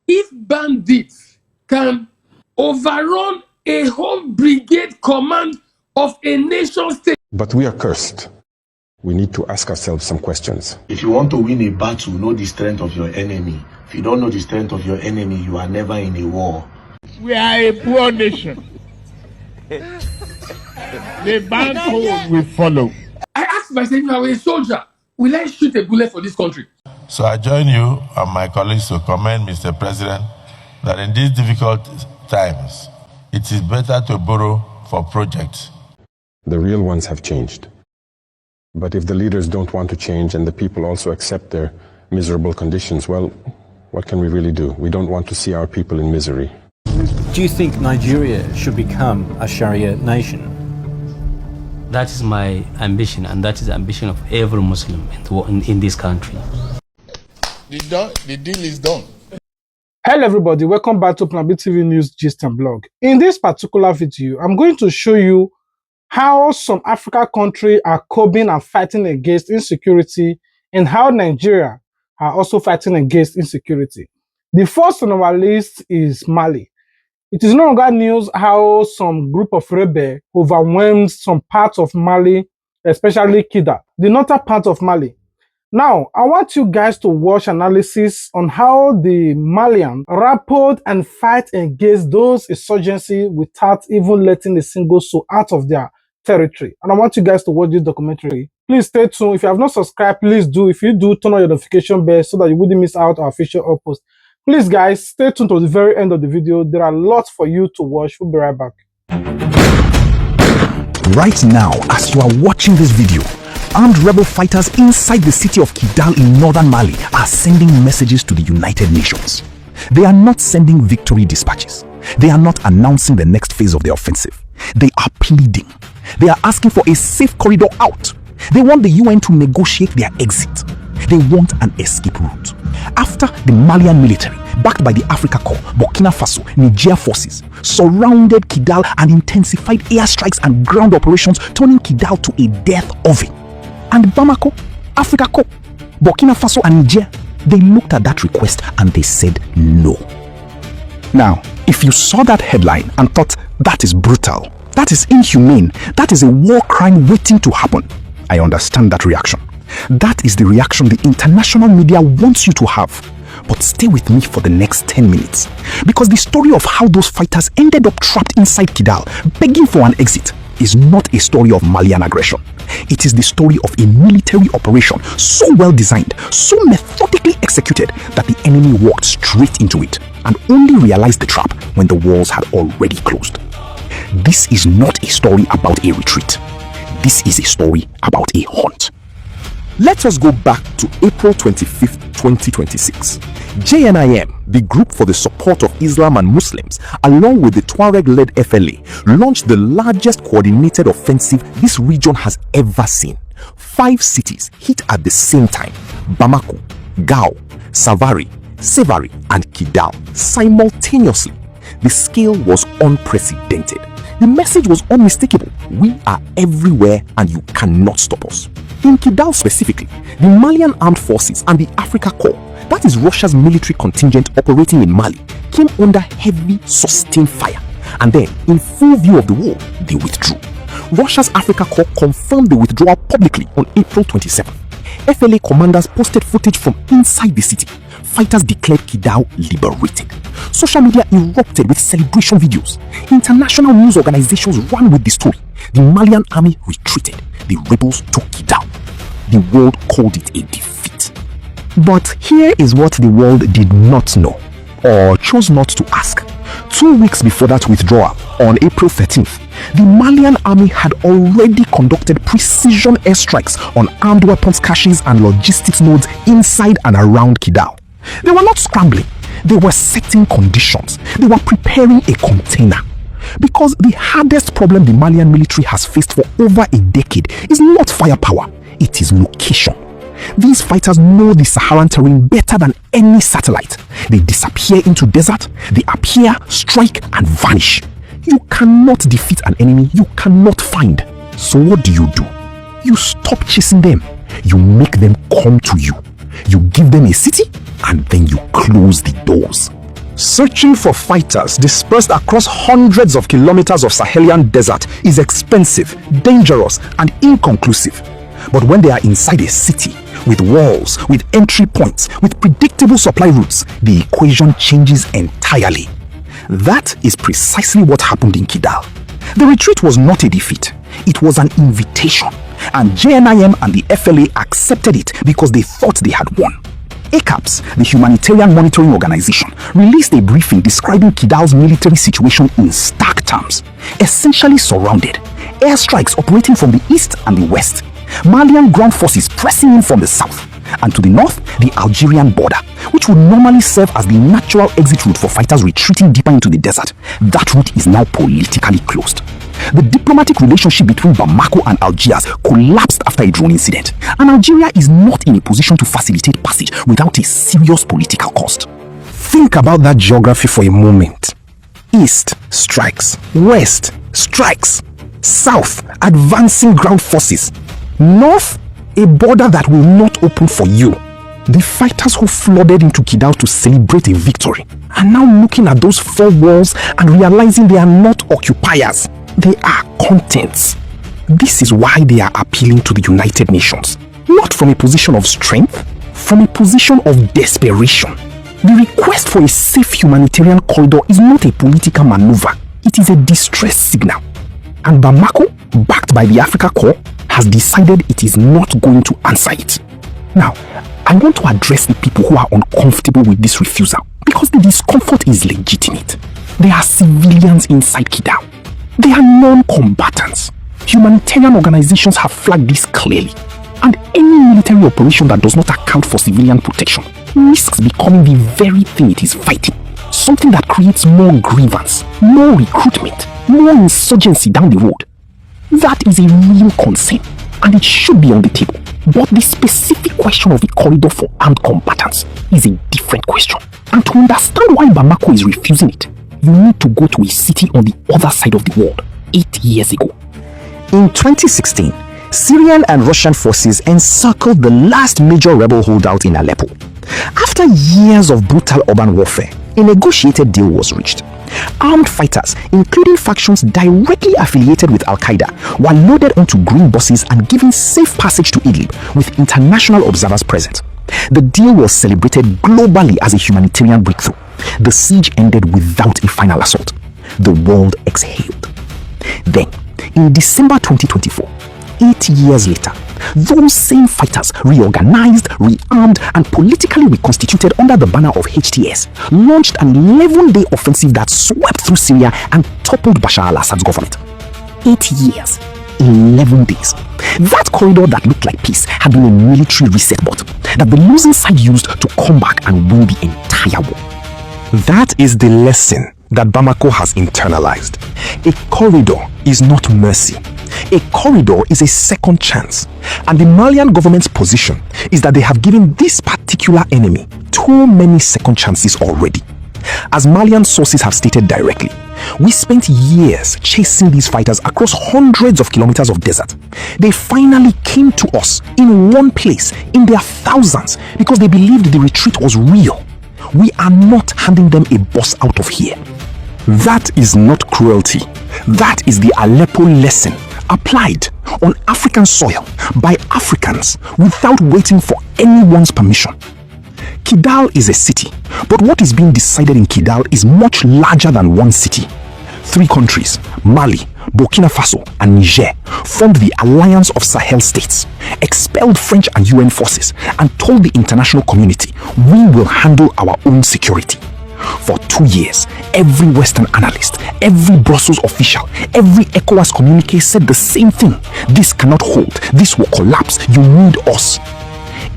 If bandits can overrun a whole brigade command of a nation state. But we are cursed. We need to ask ourselves some questions. If you want to win a battle, know the strength of your enemy. If you don't know the strength of your enemy, you are never in a war. We are a poor nation. The band code will follow. I asked myself, if I were a soldier, will I shoot a bullet for this country? So I join you and my colleagues to commend Mr. President that in these difficult times, it is better to borrow for projects. The real ones have changed. But if the leaders don't want to change and the people also accept their miserable conditions, well, what can we really do? We don't want to see our people in misery. Do you think Nigeria should become a Sharia nation? That is my ambition, and that is the ambition of every Muslim in this country. The deal is done. Hello everybody, welcome back to Plan B TV News Gist and Blog. In this particular video, I'm going to show you how some African countries are coping and fighting against insecurity, and how Nigeria are also fighting against insecurity. The first on our list is Mali. It is no longer news how some group of rebels overwhelmed some parts of Mali, especially Kidal, the northern part of Mali. Now, I want you guys to watch analysis on how the Malians rappelled and fight against those insurgency without even letting a single soul out of their territory. And I want you guys to watch this documentary. Please stay tuned. If you have not subscribed, please do. If you do, turn on your notification bell so that you wouldn't miss out our official uploads. Please guys, stay tuned to the very end of the video. There are lots for you to watch. We'll be right back. Right now, as you are watching this video, armed rebel fighters inside the city of Kidal in northern Mali are sending messages to the United Nations. They are not sending victory dispatches. They are not announcing the next phase of the offensive. They are pleading. They are asking for a safe corridor out. They want the UN to negotiate their exit. They want an escape route. After the Malian military, backed by the Africa Corps, Burkina Faso, Niger forces, surrounded Kidal and intensified airstrikes and ground operations, turning Kidal to a death oven. And Bamako, Africa Corps, Burkina Faso and Niger, they looked at that request and they said no. Now, if you saw that headline and thought that is brutal, that is inhumane, that is a war crime waiting to happen, I understand that reaction. That is the reaction the international media wants you to have. But stay with me for the next 10 minutes. Because the story of how those fighters ended up trapped inside Kidal, begging for an exit, is not a story of Malian aggression. It is the story of a military operation so well designed, so methodically executed that the enemy walked straight into it and only realized the trap when the walls had already closed. This is not a story about a retreat. This is a story about a hunt. Let us go back to April 25th, 2026. JNIM, the Group for the Support of Islam and Muslims, along with the Tuareg-led FLA, launched the largest coordinated offensive this region has ever seen. 5 cities hit at the same time: Bamako, Gao, Savary, Sevary, and Kidal simultaneously. The scale was unprecedented. The message was unmistakable. We are everywhere and you cannot stop us. In Kidal specifically, the Malian Armed Forces and the Africa Corps, that is Russia's military contingent operating in Mali, came under heavy, sustained fire. And then, in full view of the war, they withdrew. Russia's Africa Corps confirmed the withdrawal publicly on April 27th. FLA commanders posted footage from inside the city. Fighters declared Kidal liberated. Social media erupted with celebration videos. International news organizations ran with the story. The Malian army retreated. The rebels took Kidal. The world called it a defeat. But here is what the world did not know, or chose not to ask. 2 weeks before that withdrawal, on April 13th, the Malian army had already conducted precision airstrikes on armed weapons caches and logistics nodes inside and around Kidal. They were not scrambling. They were setting conditions. They were preparing a container. Because the hardest problem the Malian military has faced for over a decade is not firepower, it is location. These fighters know the Saharan terrain better than any satellite. They disappear into desert, they appear, strike, and vanish. You cannot defeat an enemy you cannot find. So what do? You stop chasing them. You make them come to you. You give them a city and then you close the doors. Searching for fighters dispersed across hundreds of kilometers of Sahelian desert is expensive, dangerous, and inconclusive. But when they are inside a city, with walls, with entry points, with predictable supply routes, the equation changes entirely. That is precisely what happened in Kidal. The retreat was not a defeat, it was an invitation, and JNIM and the FLA accepted it because they thought they had won. ACAPS, the Humanitarian Monitoring Organization, released a briefing describing Kidal's military situation in stark terms. Essentially surrounded, airstrikes operating from the east and the west, Malian ground forces pressing in from the south, and to the north, the Algerian border, which would normally serve as the natural exit route for fighters retreating deeper into the desert. That route is now politically closed. The diplomatic relationship between Bamako and Algiers collapsed after a drone incident, and Algeria is not in a position to facilitate passage without a serious political cost. Think about that geography for a moment. East strikes, west strikes, south advancing ground forces, north a border that will not open for you. The fighters who flooded into Kidal to celebrate a victory are now looking at those four walls and realizing they are not occupiers. They are contents. This is why they are appealing to the United Nations. Not from a position of strength, from a position of desperation. The request for a safe humanitarian corridor is not a political maneuver. It is a distress signal. And Bamako, backed by the Africa Corps, has decided it is not going to answer it. Now, I want to address the people who are uncomfortable with this refusal because the discomfort is legitimate. There are civilians inside Kidal. They are non-combatants. Humanitarian organizations have flagged this clearly. And any military operation that does not account for civilian protection risks becoming the very thing it is fighting. Something that creates more grievance, more recruitment, more insurgency down the road. That is a real concern, and it should be on the table. But the specific question of a corridor for armed combatants is a different question. And to understand why Bamako is refusing it, you need to go to a city on the other side of the world 8 years ago. In 2016, Syrian and Russian forces encircled the last major rebel holdout in Aleppo. After years of brutal urban warfare, a negotiated deal was reached. Armed fighters, including factions directly affiliated with Al-Qaeda, were loaded onto green buses and given safe passage to Idlib with international observers present. The deal was celebrated globally as a humanitarian breakthrough. The siege ended without a final assault. The world exhaled. Then, in December 2024, 8 years later, those same fighters reorganized, rearmed, and politically reconstituted under the banner of HTS, launched an 11-day offensive that swept through Syria and toppled Bashar al-Assad's government. 8 years, 11 days. That corridor that looked like peace had been a military reset button that the losing side used to come back and win the entire war. That is the lesson that Bamako has internalized. A corridor is not mercy. A corridor is a second chance, and the Malian government's position is that they have given this particular enemy too many second chances already. As Malian sources have stated directly, we spent years chasing these fighters across hundreds of kilometers of desert. They finally came to us in one place, in their thousands, because they believed the retreat was real. We are not handing them a bus out of here. That is not cruelty. That is the Aleppo lesson applied on African soil by Africans without waiting for anyone's permission. Kidal is a city, but what is being decided in Kidal is much larger than one city. 3 countries, Mali, Burkina Faso, and Niger, formed the Alliance of Sahel States, expelled French and UN forces, and told the international community, we will handle our own security. For 2 years, every Western analyst, every Brussels official, every ECOWAS communique said the same thing. This cannot hold. This will collapse. You need us.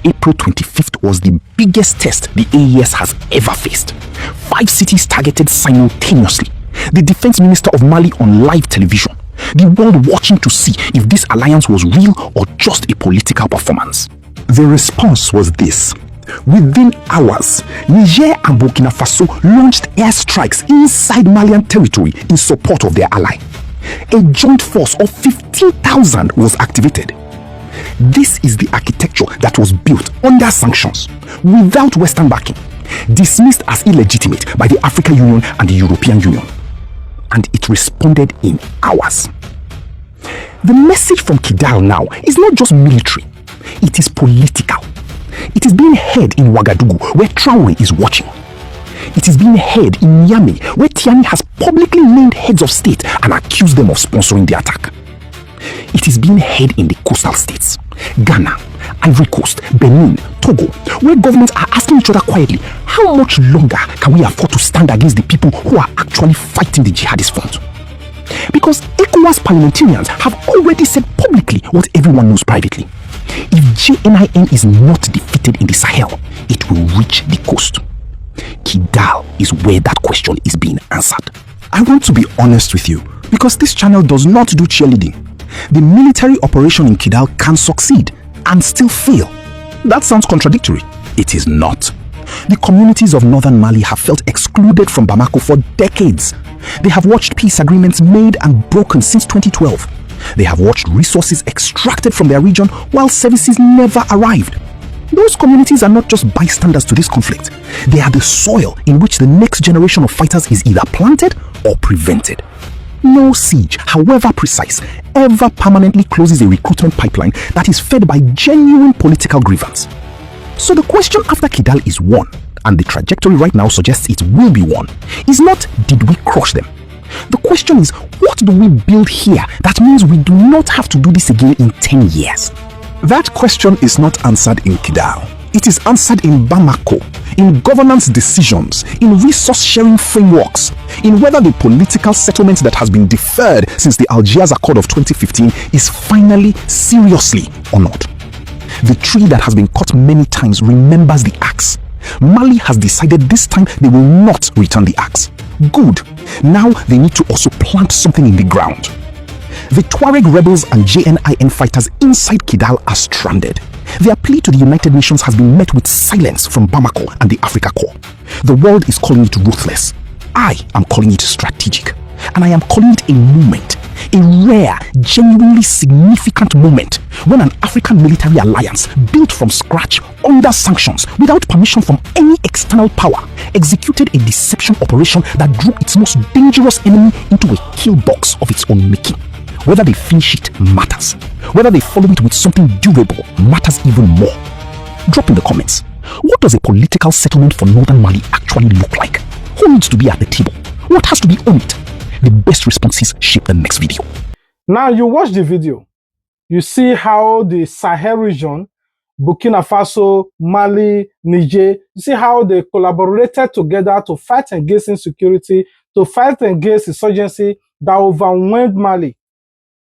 April 25th was the biggest test the AES has ever faced. 5 cities targeted simultaneously. The defense minister of Mali on live television. The world watching to see if this alliance was real or just a political performance. The response was this. Within hours, Niger and Burkina Faso launched airstrikes inside Malian territory in support of their ally. A joint force of 15,000 was activated. This is the architecture that was built under sanctions, without Western backing, dismissed as illegitimate by the African Union and the European Union. And it responded in hours. The message from Kidal now is not just military, it is political. It is being heard in Ouagadougou, where Traoré is watching. It is being heard in Niamey, where Tiani has publicly named heads of state and accused them of sponsoring the attack. It is being heard in the coastal states, Ghana, Ivory Coast, Benin, Togo, where governments are asking each other quietly, how much longer can we afford to stand against the people who are actually fighting the jihadist front? Because ECOWAS parliamentarians have already said publicly what everyone knows privately. If JNIM is not defeated in the Sahel, it will reach the coast. Kidal is where that question is being answered. I want to be honest with you, because this channel does not do cheerleading. The military operation in Kidal can succeed and still fail. That sounds contradictory. It is not. The communities of northern Mali have felt excluded from Bamako for decades. They have watched peace agreements made and broken since 2012. They have watched resources extracted from their region while services never arrived. Those communities are not just bystanders to this conflict. They are the soil in which the next generation of fighters is either planted or prevented. No siege, however precise, ever permanently closes a recruitment pipeline that is fed by genuine political grievance. So the question after Kidal is won, and the trajectory right now suggests it will be won, is not did we crush them? The question is, what do we build here that means we do not have to do this again in 10 years? That question is not answered in Kidal. It is answered in Bamako, in governance decisions, in resource sharing frameworks, in whether the political settlement that has been deferred since the Algiers Accord of 2015 is finally seriously honored. The tree that has been cut many times remembers the axe. Mali has decided this time they will not return the axe. Good. Now they need to also plant something in the ground. The Tuareg rebels and JNIM fighters inside Kidal are stranded. Their plea to the United Nations has been met with silence from Bamako and the Africa Corps. The world is calling it ruthless. I am calling it strategic. And I am calling it a moment, a rare, genuinely significant moment when an African military alliance built from scratch under sanctions without permission from any external power executed a deception operation that drew its most dangerous enemy into a kill box of its own making. Whether they finish it matters. Whether they follow it with something durable matters even more. Drop in the comments. What does a political settlement for northern Mali actually look like? Who needs to be at the table? What has to be on it? The best responses shape the next video. Now you watch the video. You see how the Sahel region, Burkina Faso, Mali, Niger, you see how they collaborated together to fight against insecurity, to fight against insurgency that overwhelmed Mali.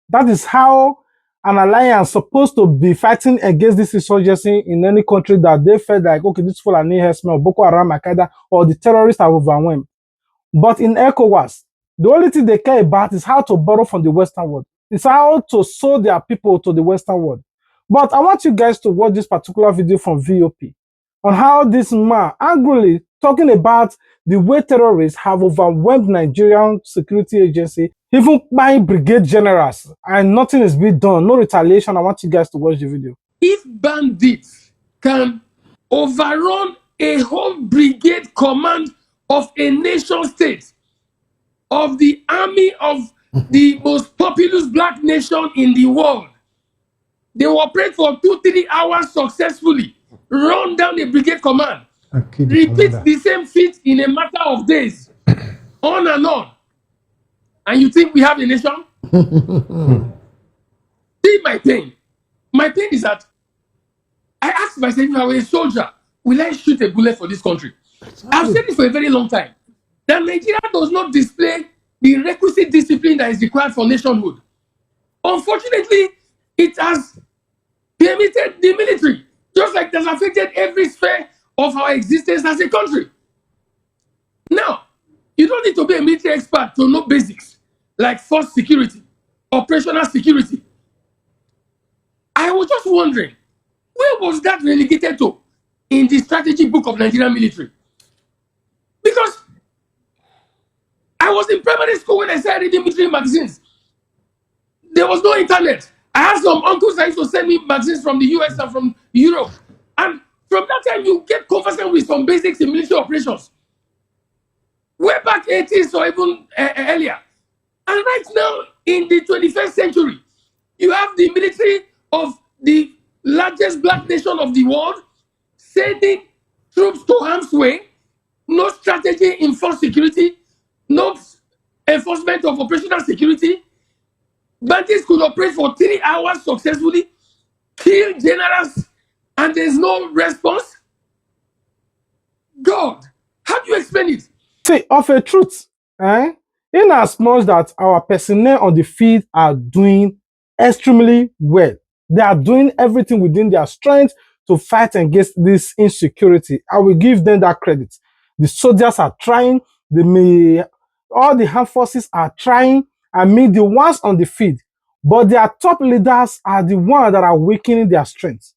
That is how an alliance supposed to be fighting against this insurgency in any country that they felt like, okay, this Fulani herdsmen or Boko Haram, Al-Qaeda, or the terrorists are overwhelmed. But in ECOWAS, the only thing they care about is how to borrow from the Western world. It's how to sow their people to the Western world. But I want you guys to watch this particular video from VOP on how this man angrily talking about the way terrorists have overwhelmed Nigerian security agency, even by brigade generals, and nothing is being done, no retaliation. I want you guys to watch the video. If bandits can overrun a whole brigade command of a nation state, of the army of the most populous black nation in the world, they will operate for 2-3 hours successfully, run down a brigade command, repeat the same feat in a matter of days, on and on. And you think we have a nation? See my pain. My pain is that I asked myself, if I were a soldier, will I shoot a bullet for this country? I've said this for a very long time, that Nigeria does not display the requisite discipline that is required for nationhood. Unfortunately, it has permitted the military, just like it has affected every sphere of our existence as a country. Now, you don't need to be a military expert to know basics, like force security, operational security. I was just wondering, where was that relegated to in the strategy book of Nigerian military? Because I was in primary school when I started reading military magazines. There was no internet. I I have some uncles that used to send me magazines from the US and from Europe. And from that time, you get conversant with some basics in military operations. Way back 80s or even earlier. And right now, in the 21st century, you have the military of the largest black nation of the world sending troops to harm's way, no strategy in force security, no enforcement of operational security. Bandits could operate for 3 hours successfully, kill generals, and there's no response. God, how do you explain it? See, of a truth, in as much that our personnel on the field are doing extremely well, they are doing everything within their strength to fight against this insecurity. I will give them that credit. The soldiers are trying, all the armed forces are trying, I mean the ones on the field, but their top leaders are the ones that are weakening their strength.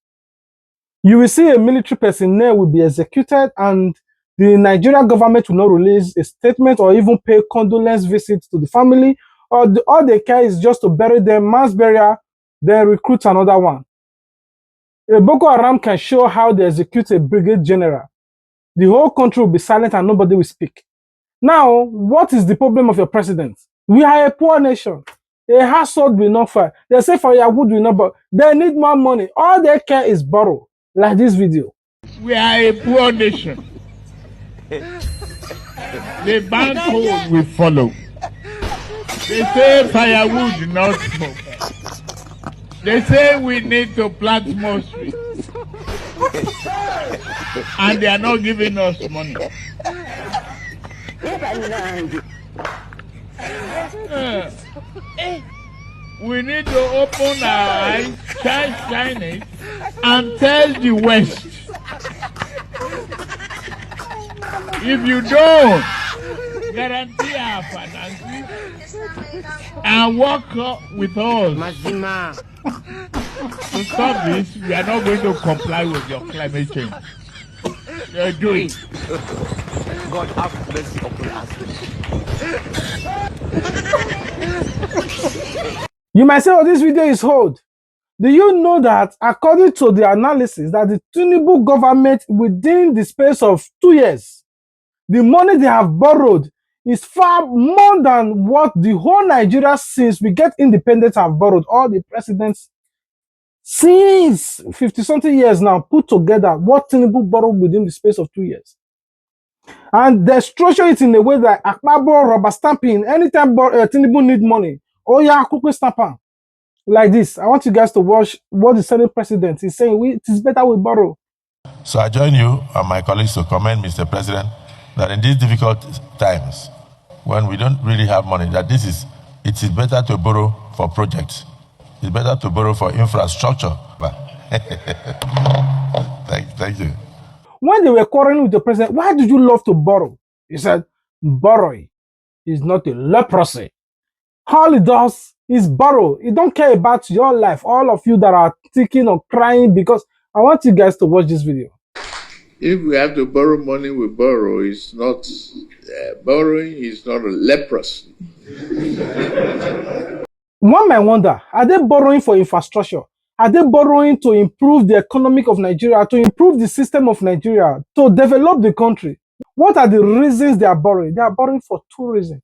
You will see a military personnel will be executed and the Nigerian government will not release a statement or even pay condolence visits to the family, or all they care is just to bury them, mass burial, then recruit another one. A Boko Haram can show how they execute a brigade general. The whole country will be silent and nobody will speak. Now, what is the problem of your president? We are a poor nation. A household will not fire. They say firewood will not borrow. They need more money. All they care is borrow, like this video. We are a poor nation. The bank code will follow. They say firewood, not smoke. They say we need to plant more trees. And they are not giving us money. We need to open our eyes, shine it, and tell the West. If you don't guarantee our finances and work with us to stop this, we are not going to comply with your climate change. You're doing. God have mercy upon us. You might say, oh, this video is old. Do you know that according to the analysis that the Tinubu government within the space of 2 years, the money they have borrowed is far more than what the whole Nigeria since we get independence have borrowed. All the presidents since 50-something years now put together what Tinubu borrowed within the space of 2 years. And they structure it in a way that Akpabo, rubber stamping, anytime Tinubu need money, oh yeah, quickly stamp on. Like this. I want you guys to watch what the Senate president is saying. It is better we borrow. So I join you and my colleagues to commend Mr. President that in these difficult times, when we don't really have money, that it is better to borrow for projects. It's better to borrow for infrastructure. Thank you. When they were quarreling with the president, why did you love to borrow? He said, borrowing is not a leprosy. All it does is borrow. It don't care about your life. All of you that are thinking or crying, because I want you guys to watch this video. If we have to borrow money, we borrow. It's not borrowing is not a leprosy. One might wonder, are they borrowing for infrastructure? Are they borrowing to improve the economic of Nigeria, to improve the system of Nigeria, to develop the country? What are the reasons they are borrowing? They are borrowing for 2 reasons.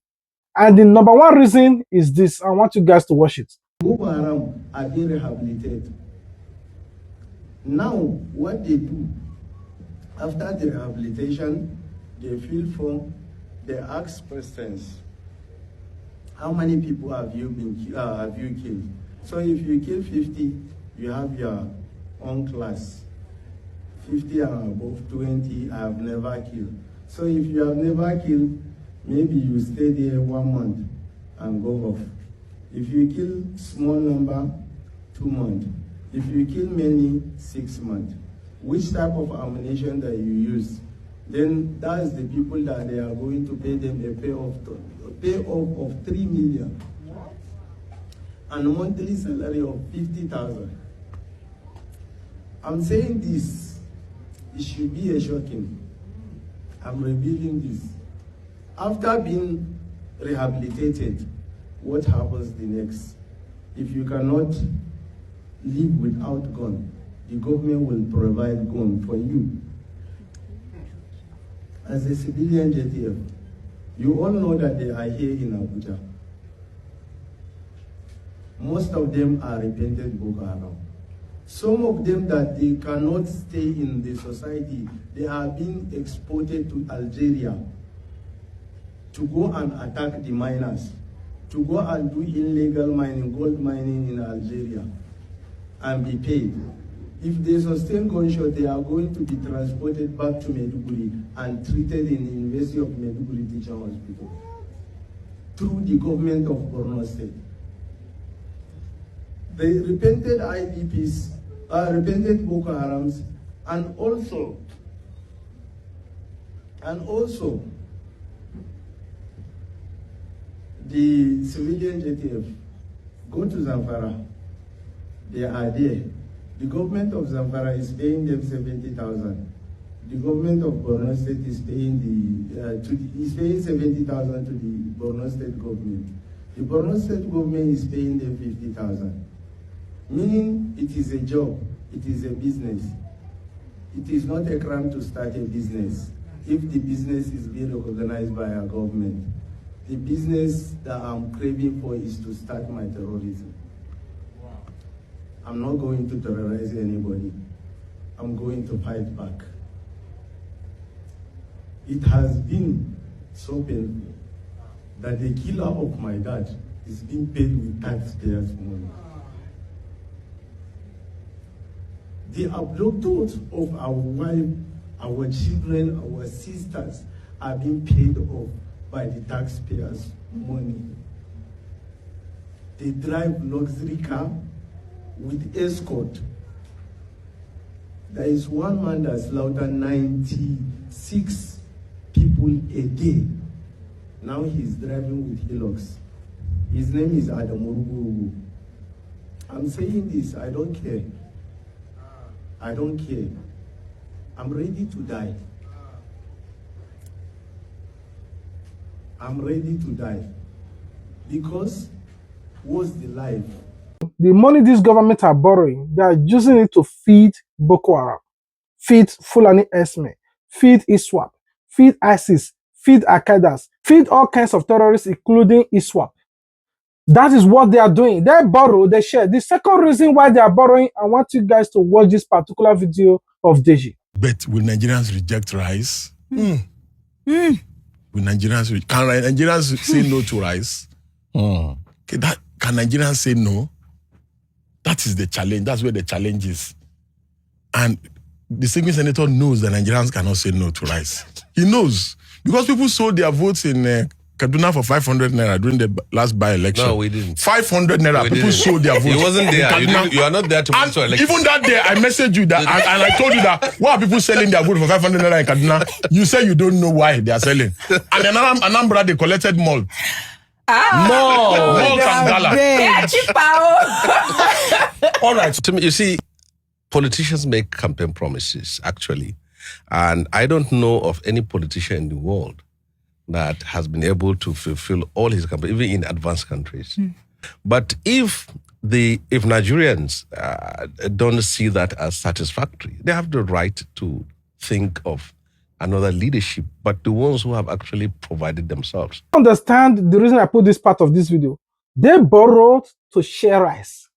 And the number 1 reason is this. I want you guys to watch it. Boko Haram are being rehabilitated. Now, what they do, after the rehabilitation, they fill form, they ask questions. How many people have you killed? So if you kill 50, you have your own class. 50 and above, 20, I have never killed. So if you have never killed, maybe you stay there 1 month and go off. If you kill small number, 2 months. If you kill many, 6 months. Which type of ammunition that you use? Then that's the people that they are going to pay them a payoff of 3 million. And a monthly salary of 50,000. I'm saying this, it should be a shocking. I'm revealing this. After being rehabilitated, what happens the next? If you cannot live without gun, the government will provide gun for you. As a civilian JTF, you all know that they are here in Abuja. Most of them are repentant Boko Haram. Some of them that they cannot stay in the society, they are being exported to Algeria to go and attack the miners, to go and do illegal mining, gold mining in Algeria, and be paid. If they sustain gunshot, they are going to be transported back to Maiduguri and treated in the University of Maiduguri Teaching Hospital through the government of Borno State. The repented IDPs, repented Boko Harams, and also the civilian JTF go to Zamfara. They are there. The government of Zamfara is paying them 70,000. The government of Borno State is paying is paying 70,000 to the Borno State government. The Borno State government is paying them 50,000. Meaning it is a job, it is a business. It is not a crime to start a business if the business is being recognized by our government. The business that I'm craving for is to start my terrorism. I'm not going to terrorize anybody. I'm going to fight back. It has been so painful that the killer of my dad is being paid with taxpayers' money. The abductors of our wives, our children, our sisters are being paid off by the taxpayers' money. They drive luxury car with escort. There is one man that slaughtered 96 people a day. Now he's driving with Hilux. His name is Adamurugu. I'm saying this, I don't care. I don't care. I'm ready to die. I'm ready to die. Because what's the life? The money this government are borrowing, they are using it to feed Boko Haram, feed Fulani Esme, feed ISWAP, feed ISIS, feed Al-Qaeda, feed all kinds of terrorists, including ISWAP. That is what they are doing. They borrow, they share. The second reason why they are borrowing, I want you guys to watch this particular video of Deji. But will Nigerians reject rice? Will Nigerians can Nigerians say no to rice? Okay, can Nigerians say no? That is the challenge. That's where the challenge is. And the single senator knows that Nigerians cannot say no to rice. He knows. Because people sold their votes in Kaduna for 500 naira during the last by-election. No, we didn't. 500 naira. People sold their votes. He wasn't there. You are not there to monitor election. Even that day, I messaged you that, and I told you that, why are people selling their vote for 500 naira in Kaduna? You say you don't know why they are selling. And then Anambra, they collected malt. Malt and gala. All right. To me, you see, politicians make campaign promises, actually. And I don't know of any politician in the world that has been able to fulfill all his campaign, even in advanced countries. But if Nigerians don't see that as satisfactory, they have the right to think of another leadership, but the ones who have actually provided themselves. Understand the reason I put this part of this video. They borrowed to share rice.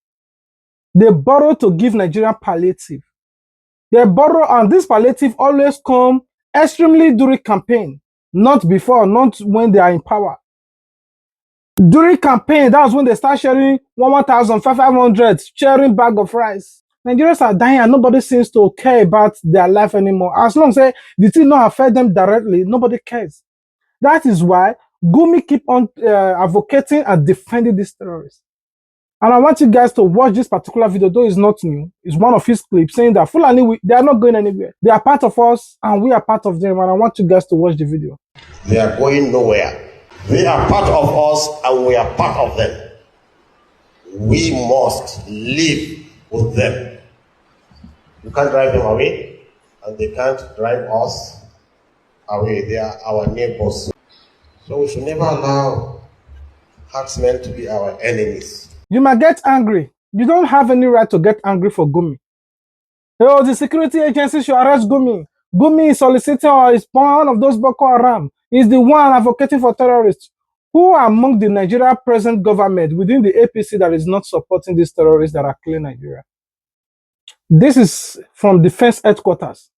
They borrowed to give Nigerian palliative. They borrow, and this palliative always come extremely during campaign, not before, not when they are in power. During campaign, that's when they start sharing 1,500, sharing bag of rice. Nigerians are dying and nobody seems to care about their life anymore. As long as the thing not affect them directly, nobody cares. That is why Gumi keep on advocating and defending these terrorists. And I want you guys to watch this particular video, though it's not new. It's one of his clips saying that Fulani, they are not going anywhere. They are part of us and we are part of them. And I want you guys to watch the video. They are going nowhere. They are part of us and we are part of them. We must live with them. You can't drive them away and they can't drive us away. They are our neighbors. So we should never allow herdsmen to be our enemies. You might get angry. You don't have any right to get angry for Gumi. Oh, the security agency should arrest Gumi. Gumi is soliciting or is one of those Boko Haram. He's the one advocating for terrorists. Who among the Nigeria present government within the APC that is not supporting these terrorists that are killing Nigeria? This is from Defense Headquarters.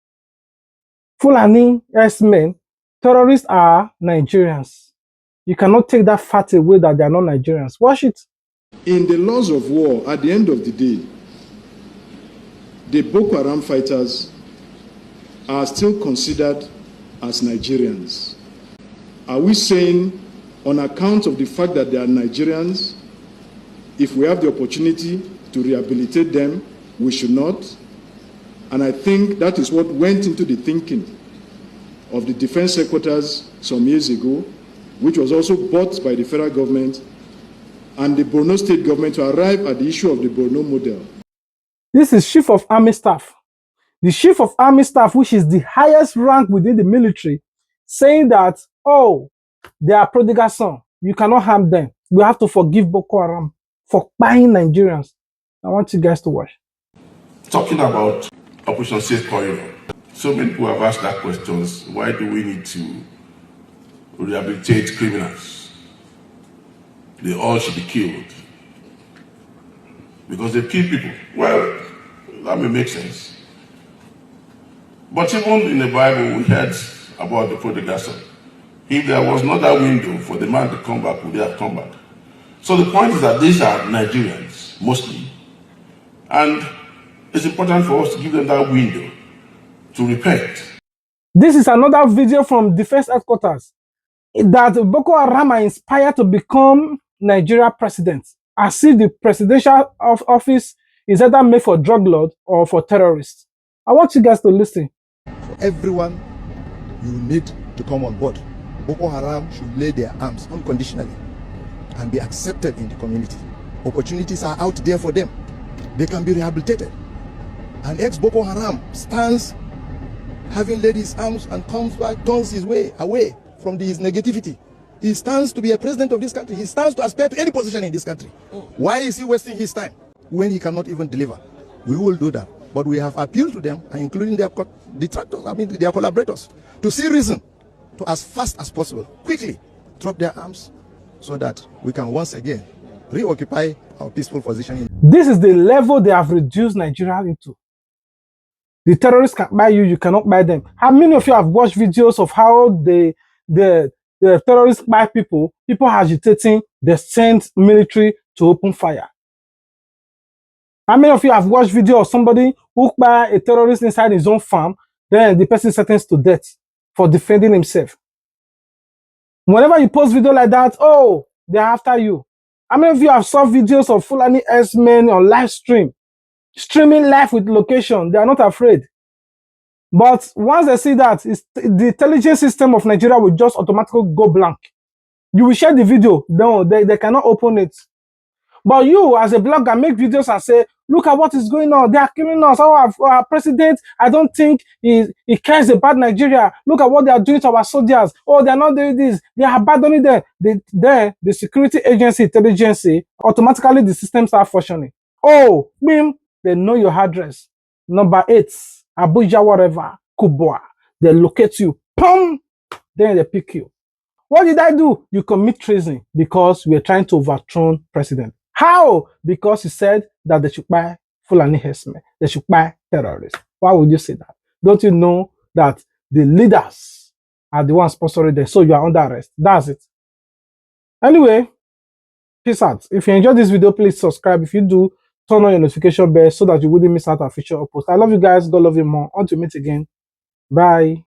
Fulani S-men, terrorists are Nigerians. You cannot take that fact away that they are not Nigerians. Watch it. In the laws of war, at the end of the day, the Boko Haram fighters are still considered as Nigerians. Are we saying, on account of the fact that they are Nigerians, if we have the opportunity to rehabilitate them, we should not? And I think that is what went into the thinking of the defense headquarters some years ago, which was also bought by the federal government and the Borno state government to arrive at the issue of the Borno model. This is Chief of Army Staff. The Chief of Army Staff, which is the highest rank within the military, saying that, oh, they are prodigal son. You cannot harm them. We have to forgive Boko Haram for buying Nigerians. I want you guys to watch. Talking about Operation Safe Corridor, so many people have asked that question: why do we need to rehabilitate criminals? They all should be killed because they kill people. Well, that may make sense. But even in the Bible, we heard about the prodigal son. If there was not that window for the man to come back, would he have come back? So the point is that these are Nigerians, mostly. And it's important for us to give them that window to repent. This is another video from Defense Headquarters that Boko Haram are inspired to become Nigeria president. As if the presidential office is either made for drug lord or for terrorists. I want you guys to listen. For everyone, you need to come on board. Boko Haram should lay their arms unconditionally and be accepted in the community. Opportunities are out there for them. They can be rehabilitated. An ex-Boko Haram stands having laid his arms and comes back, turns his way away from his negativity. He stands to be a president of this country. He stands to aspire to any position in this country. Why is he wasting his time when he cannot even deliver? We will do that. But we have appealed to them, including their detractors, their collaborators, to see reason to, as fast as possible, quickly drop their arms so that we can once again reoccupy our peaceful position. This is the level they have reduced Nigeria into. The terrorists can buy you, you cannot buy them. How many of you have watched videos of how the terrorists buy people agitating, they send military to open fire? How many of you have watched video of somebody who buy a terrorist inside his own farm, then the person sentenced to death for defending himself? Whenever you post video like that, oh, they're after you. How many of you have saw videos of Fulani S-men on live stream, streaming live with location? They are not afraid. But once they see that, the intelligence system of Nigeria will just automatically go blank. You will share the video. No, they cannot open it. But you, as a blogger, make videos and say, look at what is going on. They are killing us. Our president, I don't think he cares about Nigeria. Look at what they are doing to our soldiers. Oh, they are not doing this. They are abandoning them. The security agency, intelligence, automatically the system start functioning. Oh, bim, they know your address. Number 8, Abuja, whatever, Kubwa. They locate you. Pum! Then they pick you. What did I do? You commit treason because we are trying to overthrow president. How? Because he said that they should buy Fulani herdsmen. They should buy terrorists. Why would you say that? Don't you know that the leaders are the ones sponsoring them? So you are under arrest. That's it. Anyway, peace out. If you enjoyed this video, please subscribe. If you do, turn on your notification bell so that you wouldn't miss out our future uploads. I love you guys. God love you more. Until we meet again. Bye.